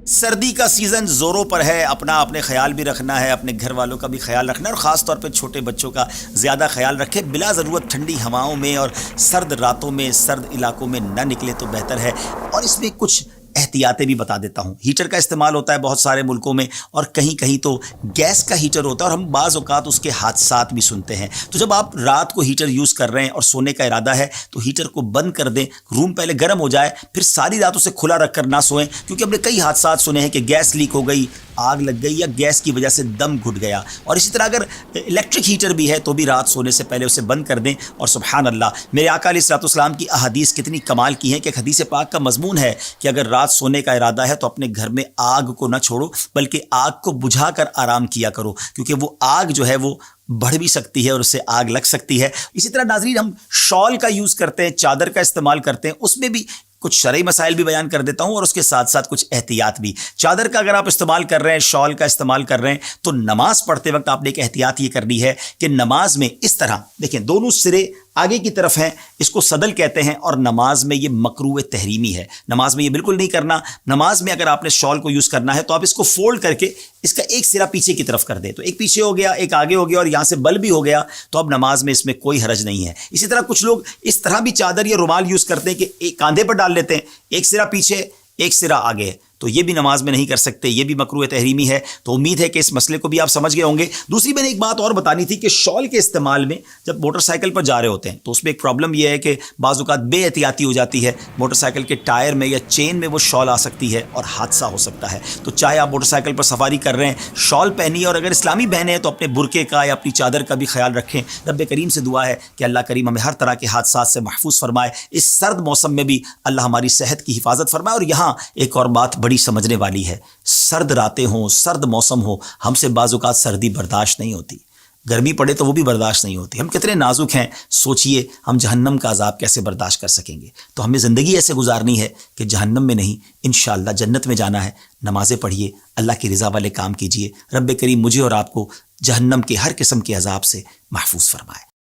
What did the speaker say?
سردی کا سیزن زوروں پر ہے، اپنے خیال بھی رکھنا ہے، اپنے گھر والوں کا بھی خیال رکھنا ہے، اور خاص طور پہ چھوٹے بچوں کا زیادہ خیال رکھے۔ بلا ضرورت ٹھنڈی ہواؤں میں اور سرد راتوں میں سرد علاقوں میں نہ نکلے تو بہتر ہے۔ اور اس میں کچھ احتیاطیں بھی بتا دیتا ہوں۔ ہیٹر کا استعمال ہوتا ہے بہت سارے ملکوں میں، اور کہیں کہیں تو گیس کا ہیٹر ہوتا ہے، اور ہم بعض اوقات اس کے حادثات بھی سنتے ہیں۔ تو جب آپ رات کو ہیٹر یوز کر رہے ہیں اور سونے کا ارادہ ہے تو ہیٹر کو بند کر دیں، روم پہلے گرم ہو جائے، پھر ساری رات اسے کھلا رکھ کر نہ سوئیں، کیونکہ ہم نے کئی حادثات سنے ہیں کہ گیس لیک ہو گئی، آگ لگ گئی، یا گیس کی وجہ سے دم گھٹ گیا۔ اور اسی طرح اگر الیکٹرک ہیٹر بھی ہے تو بھی رات سونے سے پہلے اسے بند کر دیں۔ اور سبحان اللہ، میرے آقا علیہ الصلوۃ والسلام کی احادیث کتنی کمال کی ہیں کہ ایک حدیث پاک کا مضمون ہے کہ اگر رات سونے کا ارادہ ہے تو اپنے گھر میں آگ کو نہ چھوڑو، بلکہ آگ کو بجھا کر آرام کیا کرو، کیونکہ وہ آگ جو ہے وہ بڑھ بھی سکتی ہے اور اس سے آگ لگ سکتی ہے۔ اسی طرح ناظرین، ہم شال کا یوز کرتے ہیں، چادر کا استعمال کرتے ہیں، اس میں بھی کچھ شرعی مسائل بھی بیان کر دیتا ہوں، اور اس کے ساتھ ساتھ کچھ احتیاط بھی۔ چادر کا اگر آپ استعمال کر رہے ہیں، شال کا استعمال کر رہے ہیں، تو نماز پڑھتے وقت آپ نے ایک احتیاط یہ کرنی ہے کہ نماز میں اس طرح دیکھیں، دونوں سرے آگے کی طرف ہیں، اس کو صدل کہتے ہیں، اور نماز میں یہ مکروہ تحریمی ہے۔ نماز میں یہ بالکل نہیں کرنا۔ نماز میں اگر آپ نے شال کو یوز کرنا ہے تو آپ اس کو فولڈ کر کے اس کا ایک سرا پیچھے کی طرف کر دیں، تو ایک پیچھے ہو گیا، ایک آگے ہو گیا، اور یہاں سے بل بھی ہو گیا، تو اب نماز میں اس میں کوئی حرج نہیں ہے۔ اسی طرح کچھ لوگ اس طرح بھی چادر یا رومال یوز کرتے ہیں کہ ایک کاندھے پر ڈال لیتے ہیں، ایک سرا پیچھے ایک سرا آگے، تو یہ بھی نماز میں نہیں کر سکتے، یہ بھی مکروہ تحریمی ہے۔ تو امید ہے کہ اس مسئلے کو بھی آپ سمجھ گئے ہوں گے۔ دوسری میں نے ایک بات اور بتانی تھی کہ شال کے استعمال میں جب موٹر سائیکل پر جا رہے ہوتے ہیں تو اس میں ایک پرابلم یہ ہے کہ بعض اوقات بے احتیاطی ہو جاتی ہے، موٹر سائیکل کے ٹائر میں یا چین میں وہ شال آ سکتی ہے اور حادثہ ہو سکتا ہے۔ تو چاہے آپ موٹر سائیکل پر سواری کر رہے ہیں، شال پہنیے، اور اگر اسلامی بہنیں ہیں تو اپنے برقعے کا یا اپنی چادر کا بھی خیال رکھیں۔ رب کریم سے دعا ہے کہ اللہ کریم ہمیں ہر طرح کے حادثات سے محفوظ فرمائے، اس سرد موسم میں بھی اللہ ہماری صحت کی حفاظت فرمائے۔ اور یہاں ایک اور بات بڑی سمجھنے والی ہے، سرد راتیں ہوں، سرد موسم ہو، ہم سے بعض اوقات سردی برداشت نہیں ہوتی، گرمی پڑے تو وہ بھی برداشت نہیں ہوتی۔ ہم کتنے نازک ہیں، سوچئے ہم جہنم کا عذاب کیسے برداشت کر سکیں گے۔ تو ہمیں زندگی ایسے گزارنی ہے کہ جہنم میں نہیں، انشاءاللہ جنت میں جانا ہے۔ نمازیں پڑھیے، اللہ کی رضا والے کام کیجیے۔ رب کریم مجھے اور آپ کو جہنم کے ہر قسم کے عذاب سے محفوظ فرمائے۔